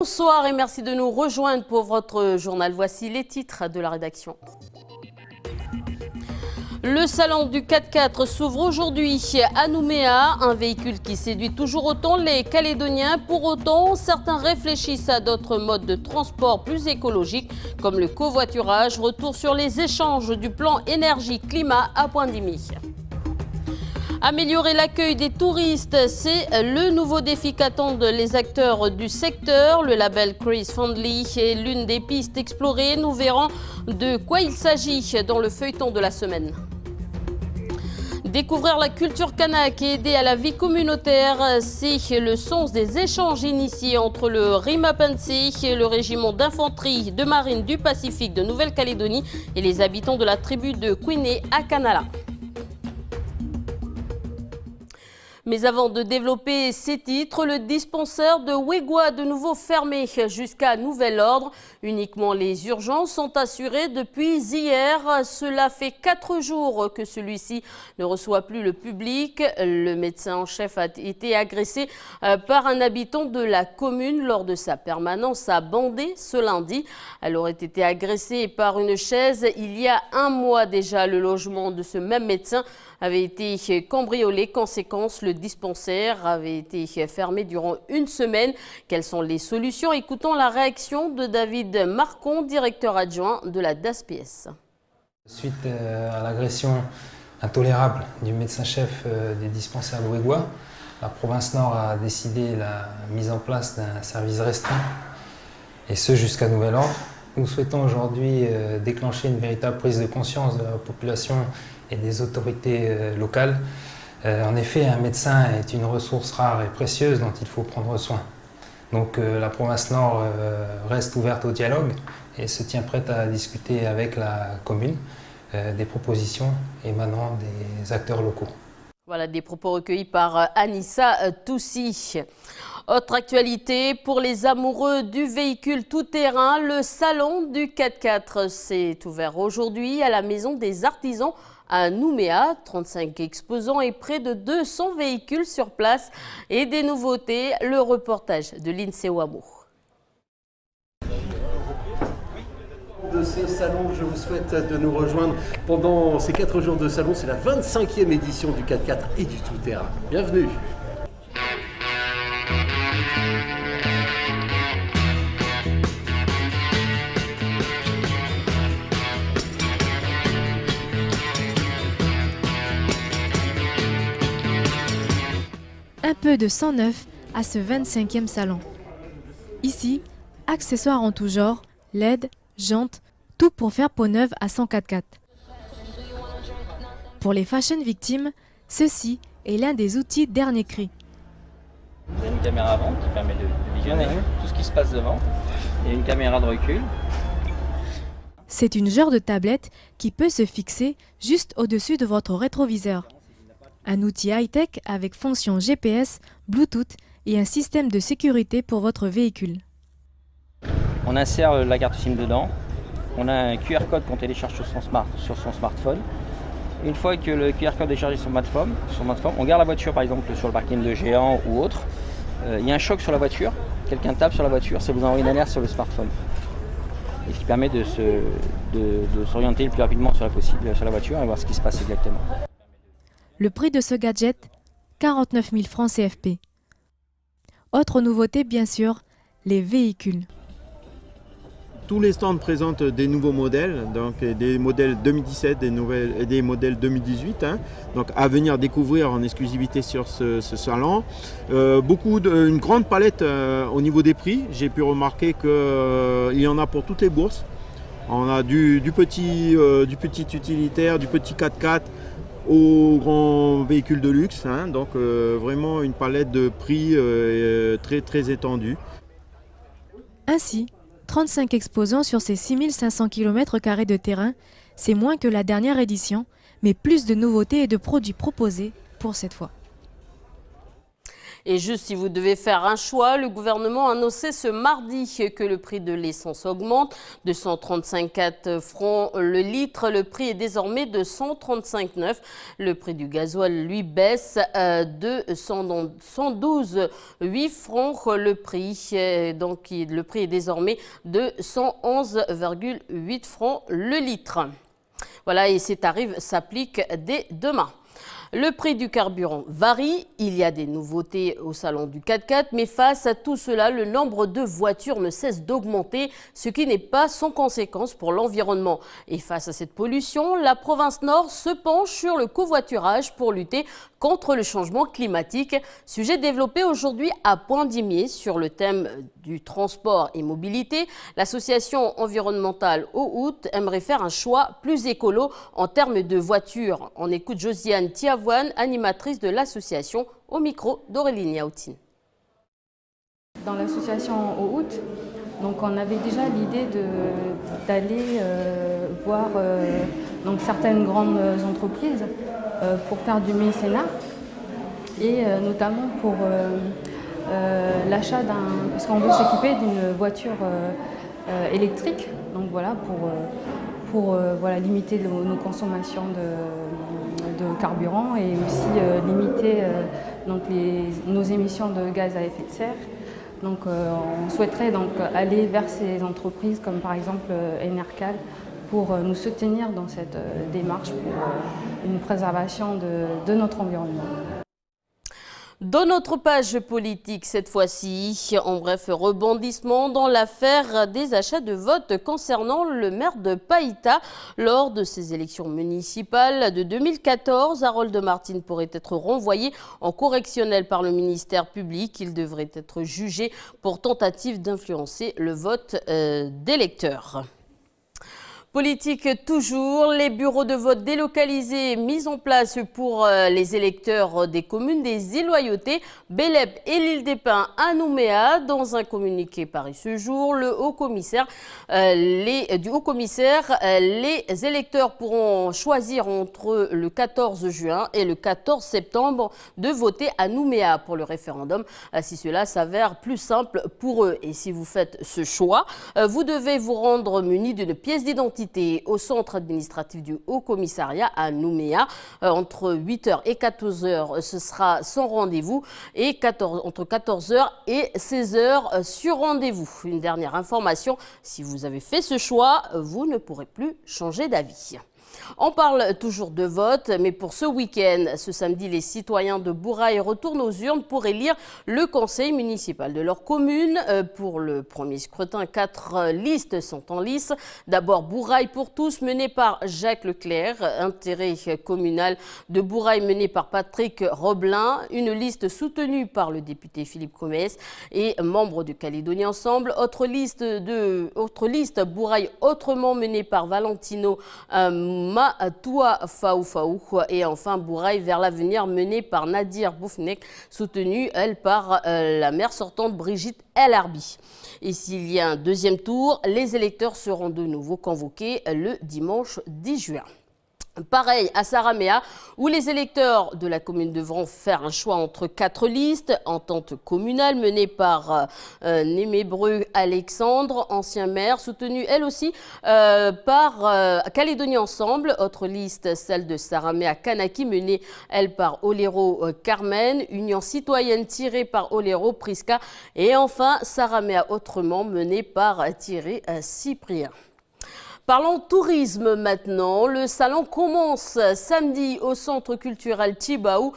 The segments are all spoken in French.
Bonsoir et merci de nous rejoindre pour votre journal. Voici les titres de la rédaction. Le salon du 4x4 s'ouvre aujourd'hui à Nouméa, un véhicule qui séduit toujours autant les Calédoniens. Pour autant, certains réfléchissent à d'autres modes de transport plus écologiques, comme le covoiturage. Retour sur les échanges du plan énergie-climat à Pointe-Dimy. Améliorer l'accueil des touristes, c'est le nouveau défi qu'attendent les acteurs du secteur. Le label Cruise Friendly est l'une des pistes explorées. Nous verrons de quoi il s'agit dans le feuilleton de la semaine. Découvrir la culture kanak et aider à la vie communautaire, c'est le sens des échanges initiés entre le Rimapensé, le régiment d'infanterie de marine du Pacifique de Nouvelle-Calédonie et les habitants de la tribu de Kouiné à Kanala. Mais avant de développer ces titres, le dispensaire de Wegwa de nouveau fermé jusqu'à nouvel ordre. Uniquement les urgences sont assurées depuis hier. Cela fait 4 jours que celui-ci ne reçoit plus le public. Le médecin en chef a été agressé par un habitant de la commune lors de sa permanence à Bandé ce lundi. Elle aurait été agressée par une chaise il y a 1 mois déjà. Le logement de ce même médecin avait été cambriolé. Conséquence, le dispensaire avait été fermé durant 1 semaine. Quelles sont les solutions? Écoutons la réaction de David Marcon, directeur adjoint de la DASPS. Suite à l'agression intolérable du médecin-chef des dispensaires de Wegwa, la province Nord a décidé la mise en place d'un service restreint, et ce jusqu'à nouvel ordre. Nous souhaitons aujourd'hui déclencher une véritable prise de conscience de la population et des autorités locales. En effet, un médecin est une ressource rare et précieuse dont il faut prendre soin. Donc la province Nord reste ouverte au dialogue et se tient prête à discuter avec la commune des propositions émanant des acteurs locaux. Voilà des propos recueillis par Anissa Toussi. Autre actualité, pour les amoureux du véhicule tout-terrain, le salon du 4x4 s'est ouvert aujourd'hui à la Maison des Artisans à Nouméa. 35 exposants et près de 200 véhicules sur place et des nouveautés. Le reportage de Lindsay Wamo. De ce salon, je vous souhaite de nous rejoindre pendant ces 4 jours de salon. C'est la 25e édition du 4x4 et du tout-terrain. Bienvenue. Un peu de sang neuf à ce 25e salon. Ici, accessoires en tout genre, LED, jantes, tout pour faire peau neuve à 104.4. Pour les fashion victimes, ceci est l'un des outils dernier cri. Il y a une caméra avant qui permet de visionner tout ce qui se passe devant et une caméra de recul. C'est une genre de tablette qui peut se fixer juste au-dessus de votre rétroviseur. Un outil high-tech avec fonction GPS, Bluetooth et un système de sécurité pour votre véhicule. On insère la carte SIM dedans. On a un QR code qu'on télécharge sur son smartphone. Une fois que le QR code est chargé sur smartphone, on garde la voiture par exemple sur le parking de Géant ou autre. Il y a un choc sur la voiture, quelqu'un tape sur la voiture, ça vous envoie une alerte sur le smartphone. Et ce qui permet de s'orienter le plus rapidement sur la voiture et voir ce qui se passe exactement. Le prix de ce gadget, 49 000 francs CFP. Autre nouveauté bien sûr, les véhicules. Tous les stands présentent des nouveaux modèles, donc des modèles 2017 et des modèles 2018, donc à venir découvrir en exclusivité sur ce salon. Une grande palette au niveau des prix. J'ai pu remarquer qu'il y en a pour toutes les bourses. On a du petit utilitaire, du petit 4x4 au grand véhicule de luxe, donc vraiment une palette de prix très très étendue. Ainsi, 35 exposants sur ces 6500 km² de terrain, c'est moins que la dernière édition, mais plus de nouveautés et de produits proposés pour cette fois. Et juste si vous devez faire un choix, le gouvernement a annoncé ce mardi que le prix de l'essence augmente de 135,4 francs le litre. Le prix est désormais de 135,9. Le prix du gasoil, lui, baisse de 112,8 francs. Le prix est désormais de 111,8 francs le litre. Voilà, et ces tarifs s'appliquent dès demain. Le prix du carburant varie, il y a des nouveautés au salon du 4x4, mais face à tout cela, le nombre de voitures ne cesse d'augmenter, ce qui n'est pas sans conséquence pour l'environnement. Et face à cette pollution, la province Nord se penche sur le covoiturage pour lutter contre le changement climatique. Sujet développé aujourd'hui à Poindimier sur le thème du transport et mobilité. L'association environnementale Haut-Août aimerait faire un choix plus écolo en termes de voitures. On écoute Josiane Tiavoine, animatrice de l'association, au micro d'Aurélie Niaoutine. Dans l'association Haut-Août, donc on avait déjà l'idée d'aller voir donc certaines grandes entreprises pour faire du mécénat et notamment pour l'achat parce qu'on veut s'équiper d'une voiture électrique, donc voilà pour limiter nos consommations de carburant et aussi limiter nos émissions de gaz à effet de serre. Donc on souhaiterait donc aller vers ces entreprises comme par exemple Enercal pour nous soutenir dans cette démarche pour une préservation de notre environnement. Dans notre page politique cette fois-ci, en bref, rebondissement dans l'affaire des achats de vote concernant le maire de Païta. Lors de ces élections municipales de 2014, Harold Martin pourrait être renvoyé en correctionnel par le ministère public. Il devrait être jugé pour tentative d'influencer le vote d'électeurs. Politique toujours, les bureaux de vote délocalisés mis en place pour les électeurs des communes des îles Loyauté, Bélep et l'île des Pins à Nouméa. Dans un communiqué paru ce jour, les électeurs pourront choisir entre le 14 juin et le 14 septembre de voter à Nouméa pour le référendum, si cela s'avère plus simple pour eux. Et si vous faites ce choix, vous devez vous rendre muni d'une pièce d'identité au centre administratif du Haut-Commissariat à Nouméa. Entre 8h et 14h, ce sera sans rendez-vous et entre 14h et 16h sur rendez-vous. Une dernière information, si vous avez fait ce choix, vous ne pourrez plus changer d'avis. On parle toujours de vote, mais pour ce week-end, ce samedi, les citoyens de Bourail retournent aux urnes pour élire le conseil municipal de leur commune. Pour le premier scrutin, 4 listes sont en lice. D'abord, Bourail pour tous, mené par Jacques Leclerc. Intérêt communal de Bourail, mené par Patrick Roblin. Une liste soutenue par le député Philippe Comès et membre de Calédonie Ensemble. Autre liste, Bourail autrement, menée par Valentino Matoua Faou et enfin Bourail vers l'avenir mené par Nadir Boufnek, soutenue elle par la maire sortante Brigitte El Arbi. Et s'il y a un deuxième tour, les électeurs seront de nouveau convoqués le dimanche 10 juin. Pareil à Saramea, où les électeurs de la commune devront faire un choix entre 4 listes. Entente communale menée par Némébreu Alexandre, ancien maire, soutenue elle aussi par Calédonie Ensemble. Autre liste, celle de Saramea Kanaki, menée elle par Olero Carmen, Union citoyenne tirée par Olero Prisca. Et enfin, Saramea Autrement, menée par Thierry Cyprien. Parlons tourisme maintenant. Le salon commence samedi au centre culturel Tibaou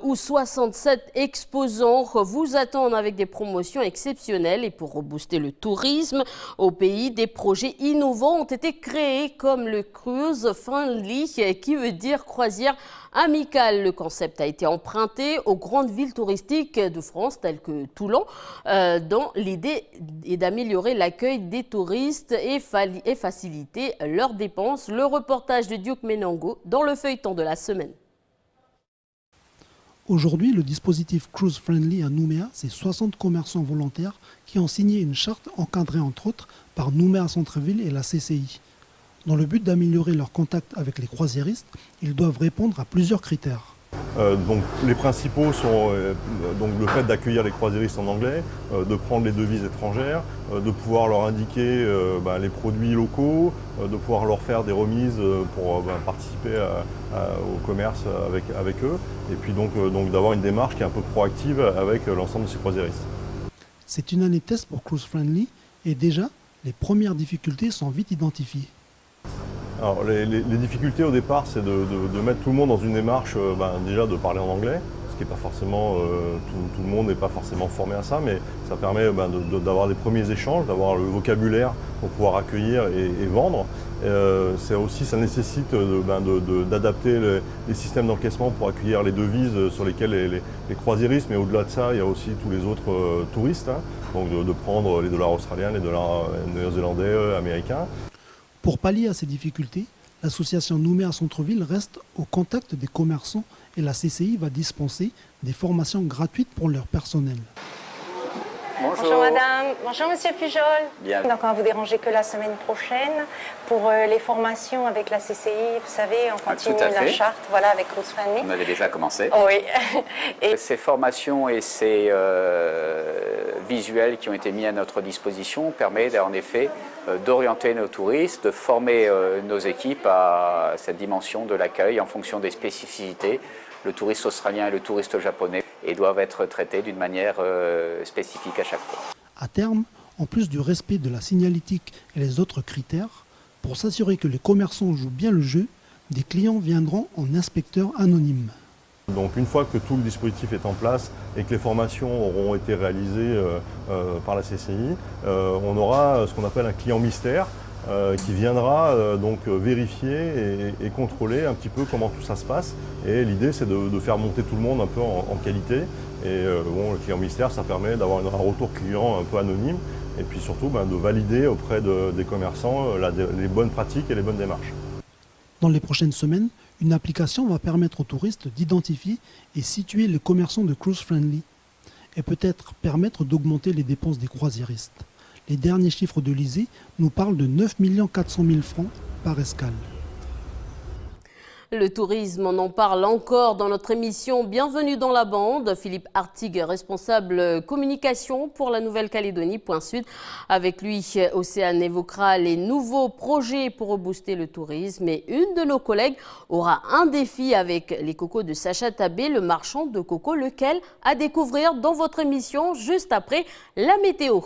où 67 exposants vous attendent avec des promotions exceptionnelles. Et pour rebooster le tourisme au pays, des projets innovants ont été créés comme le Cruise Friendly, qui veut dire croisière amicale. Le concept a été emprunté aux grandes villes touristiques de France telles que Toulon, dont l'idée est d'améliorer l'accueil des touristes et faciliter leurs dépenses. Le reportage de Duke Menango dans le feuilleton de la semaine. Aujourd'hui, le dispositif Cruise Friendly à Nouméa, c'est 60 commerçants volontaires qui ont signé une charte encadrée entre autres par Nouméa Centre-Ville et la CCI. Dans le but d'améliorer leur contact avec les croisiéristes, ils doivent répondre à plusieurs critères. Donc les principaux sont donc le fait d'accueillir les croisiéristes en anglais, de prendre les devises étrangères, de pouvoir leur indiquer les produits locaux, de pouvoir leur faire des remises pour participer au commerce avec eux, et puis donc d'avoir une démarche qui est un peu proactive avec l'ensemble de ces croisiéristes. C'est une année test pour Cruise Friendly et déjà, les premières difficultés sont vite identifiées. Alors, les difficultés au départ, c'est de mettre tout le monde dans une démarche déjà de parler en anglais, ce qui n'est pas forcément, tout le monde n'est pas forcément formé à ça, mais ça permet d'avoir des premiers échanges, d'avoir le vocabulaire pour pouvoir accueillir et vendre. Ça nécessite d'adapter les systèmes d'encaissement pour accueillir les devises sur lesquelles les croisiéristes, mais au-delà de ça, il y a aussi tous les autres touristes, hein, donc de prendre les dollars australiens, les dollars néo-zélandais, américains. Pour pallier à ces difficultés, l'association Nouméa Centre-Ville reste au contact des commerçants et la CCI va dispenser des formations gratuites pour leur personnel. Bonjour madame, bonjour monsieur Pujol. Bien. Donc on va vous déranger que la semaine prochaine pour les formations avec la CCI. Vous savez, on continue la charte avec Cruise Friendly. On avait déjà commencé. Oui. Et ces formations et ces visuels qui ont été mis à notre disposition permettent en effet d'orienter nos touristes, de former nos équipes à cette dimension de l'accueil en fonction des spécificités. Le touriste australien et le touriste japonais et doivent être traités d'une manière spécifique à chaque fois. À terme, en plus du respect de la signalétique et les autres critères, pour s'assurer que les commerçants jouent bien le jeu, des clients viendront en inspecteur anonyme. Donc une fois que tout le dispositif est en place et que les formations auront été réalisées par la CCI, on aura ce qu'on appelle un client mystère qui viendra vérifier et contrôler un petit peu comment tout ça se passe. Et l'idée c'est de faire monter tout le monde un peu en qualité. Et le client mystère, ça permet d'avoir un retour client un peu anonyme et puis surtout de valider auprès des commerçants les bonnes pratiques et les bonnes démarches. Dans les prochaines semaines, une application va permettre aux touristes d'identifier et situer les commerçants de Cruise Friendly et peut-être permettre d'augmenter les dépenses des croisiéristes. Les derniers chiffres de l'ISEE nous parlent de 9 400 000 francs par escale. Le tourisme, on en parle encore dans notre émission Bienvenue dans la bande. Philippe Artigue, responsable communication pour la Nouvelle-Calédonie. Point Sud. Avec lui, Océane évoquera les nouveaux projets pour rebooster le tourisme. Et une de nos collègues aura un défi avec les cocos de Sacha Tabé, le marchand de coco, lequel à découvrir dans votre émission juste après la météo.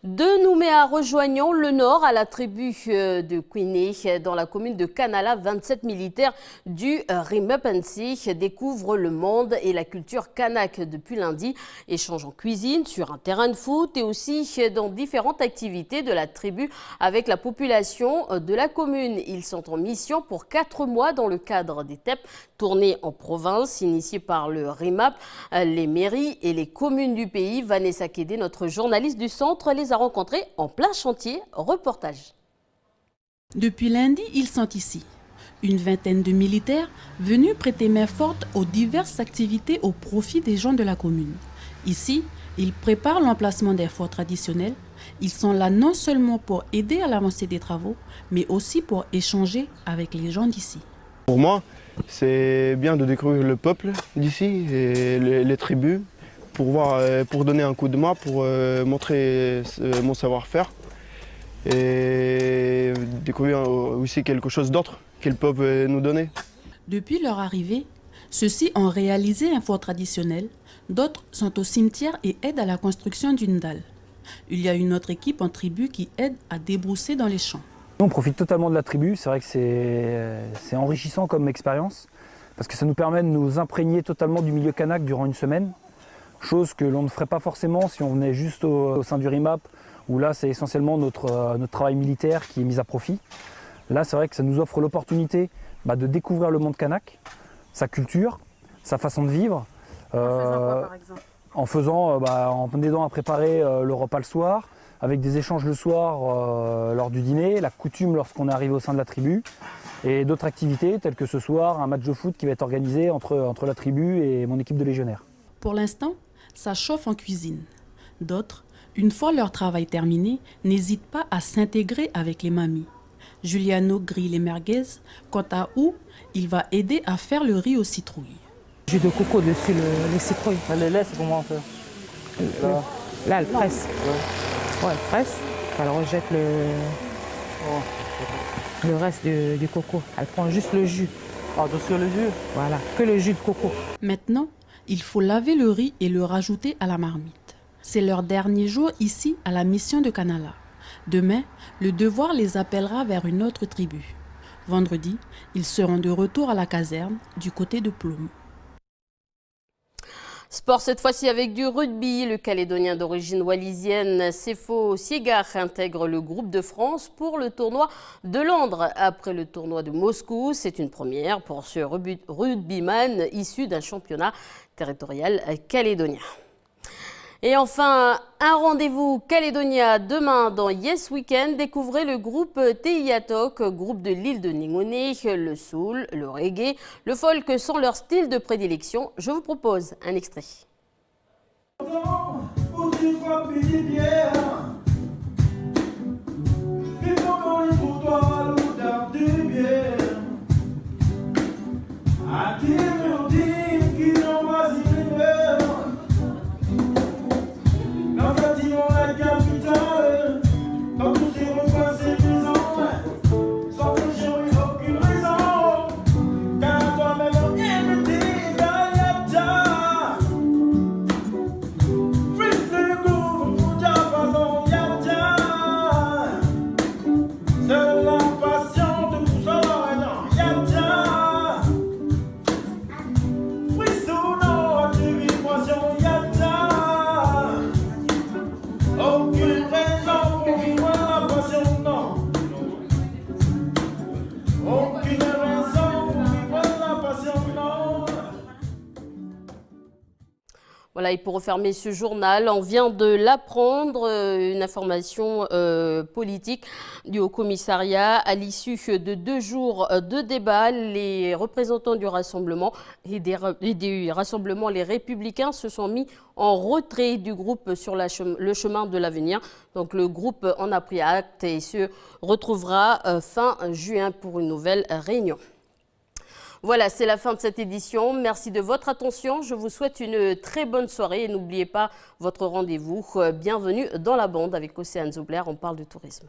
De Nouméa, rejoignons le nord à la tribu de Queeney, dans la commune de Canala. 27 militaires du Rimup'n'Si découvrent le monde et la culture kanak depuis lundi. Échange en cuisine, sur un terrain de foot et aussi dans différentes activités de la tribu avec la population de la commune. Ils sont en mission pour 4 mois dans le cadre des TEP, tournée en province, initiée par le RIMAP, les mairies et les communes du pays. Vanessa Kédé, notre journaliste du centre, les a rencontrés en plein chantier. Reportage. Depuis lundi, ils sont ici. Une vingtaine de militaires venus prêter main forte aux diverses activités au profit des gens de la commune. Ici, ils préparent l'emplacement des forts traditionnels. Ils sont là non seulement pour aider à l'avancée des travaux, mais aussi pour échanger avec les gens d'ici. Pour moi, c'est bien de découvrir le peuple d'ici et les tribus pour donner un coup de main, pour montrer mon savoir-faire et découvrir aussi quelque chose d'autre qu'ils peuvent nous donner. Depuis leur arrivée, ceux-ci ont réalisé un fort traditionnel, d'autres sont au cimetière et aident à la construction d'une dalle. Il y a une autre équipe en tribu qui aide à débrousser dans les champs. On profite totalement de la tribu, c'est vrai que c'est enrichissant comme expérience parce que ça nous permet de nous imprégner totalement du milieu kanak durant une semaine, chose que l'on ne ferait pas forcément si on venait juste au sein du RIMAP où là c'est essentiellement notre travail militaire qui est mis à profit. Là c'est vrai que ça nous offre l'opportunité de découvrir le monde kanak, sa culture, sa façon de vivre. En faisant quoi par exemple ? En aidant à préparer le repas le soir, avec des échanges le soir lors du dîner, la coutume lorsqu'on est arrivé au sein de la tribu, et d'autres activités telles que ce soir un match de foot qui va être organisé entre la tribu et mon équipe de légionnaires. Pour l'instant, ça chauffe en cuisine. D'autres, une fois leur travail terminé, n'hésitent pas à s'intégrer avec les mamies. Juliano grille les merguez, quant à où il va aider à faire le riz aux citrouilles. Jus de coco dessus, les citrouilles. Les laits, c'est comment on fait? Là, elle presse. Ouais, elle presse. Elle rejette le reste du coco. Elle prend juste le jus. Ah, dessus le jus? Voilà, que le jus de coco. Maintenant, il faut laver le riz et le rajouter à la marmite. C'est leur dernier jour ici à la mission de Kanala. Demain, le devoir les appellera vers une autre tribu. Vendredi, ils seront de retour à la caserne du côté de Ploum. Sport cette fois-ci avec du rugby. Le Calédonien d'origine wallisienne Sefo Siegar intègre le groupe de France pour le tournoi de Londres. Après le tournoi de Moscou, c'est une première pour ce rugbyman issu d'un championnat territorial calédonien. Et enfin, un rendez-vous Calédonia demain dans Yes Weekend. Découvrez le groupe Teiatok, groupe de l'île de Ningoné. Le soul, le reggae, le folk sont leur style de prédilection. Je vous propose un extrait. Voilà, et pour refermer ce journal, on vient de l'apprendre, une information politique du Haut-Commissariat. À l'issue de 2 jours de débat, les représentants du Rassemblement et des rassemblements Les Républicains se sont mis en retrait du groupe sur le chemin de l'avenir. Donc le groupe en a pris acte et se retrouvera fin juin pour une nouvelle réunion. Voilà, c'est la fin de cette édition. Merci de votre attention. Je vous souhaite une très bonne soirée et n'oubliez pas votre rendez-vous. Bienvenue dans la bande avec Océane Zoubler. On parle de tourisme.